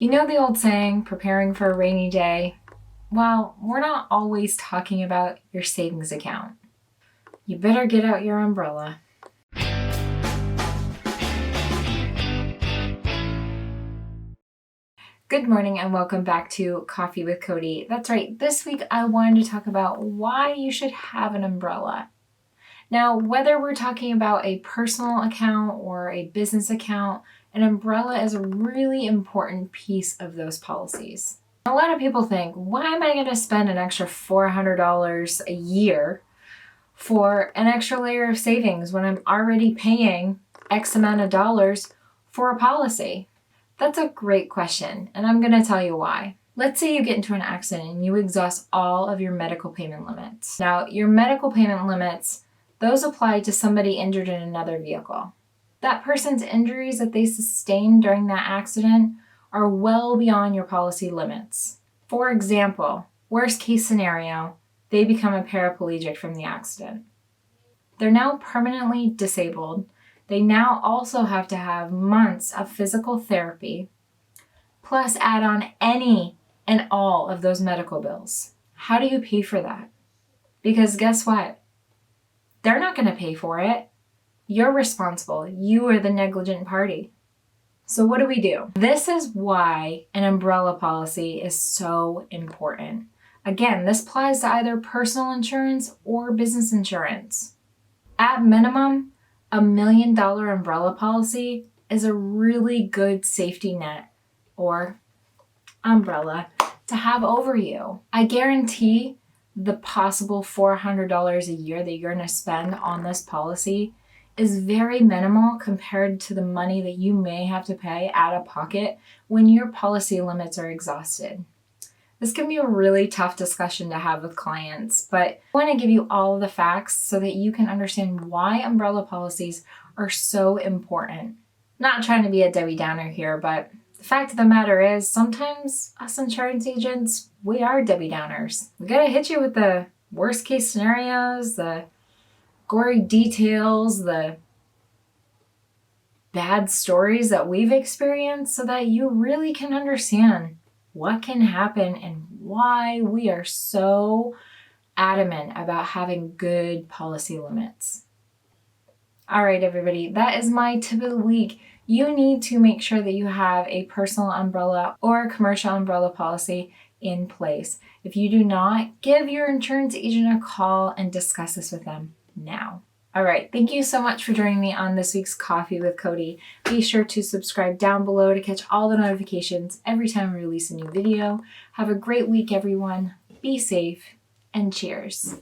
You know the old saying, preparing for a rainy day? Well, we're not always talking about your savings account. You better get out your umbrella. Good morning and welcome back to Coffee with Cody. That's right, this week I wanted to talk about why you should have an umbrella. Now, whether we're talking about a personal account or a business account, an umbrella is a really important piece of those policies. A lot of people think, why am I going to spend an extra $400 a year for an extra layer of savings when I'm already paying X amount of dollars for a policy? That's a great question, and I'm going to tell you why. Let's say you get into an accident and you exhaust all of your medical payment limits. Now, your medical payment limits, those apply to somebody injured in another vehicle. That person's injuries that they sustained during that accident are well beyond your policy limits. For example, worst case scenario, they become a paraplegic from the accident. They're now permanently disabled. They now also have to have months of physical therapy, plus add on any and all of those medical bills. How do you pay for that? Because guess what? They're not going to pay for it. You're responsible. You are the negligent party. So what do? This is why an umbrella policy is so important. Again, this applies to either personal insurance or business insurance. At minimum, $1 million umbrella policy is a really good safety net or umbrella to have over you. I guarantee the possible $400 a year that you're going to spend on this policy is very minimal compared to the money that you may have to pay out of pocket when your policy limits are exhausted. This can be a really tough discussion to have with clients, but I want to give you all of the facts so that you can understand why umbrella policies are so important. Not trying to be a Debbie Downer here, but the fact of the matter is sometimes us insurance agents, we are Debbie Downers. We gotta hit you with the worst case scenarios, the gory details, the bad stories that we've experienced so that you really can understand what can happen and why we are so adamant about having good policy limits. All right, everybody, that is my tip of the week. You need to make sure that you have a personal umbrella or a commercial umbrella policy in place. If you do not, give your insurance agent a call and discuss this with them now. All right, thank you so much for joining me on this week's Coffee with Cody. Be sure to subscribe down below to catch all the notifications every time we release a new video. Have a great week, everyone. Be safe and cheers.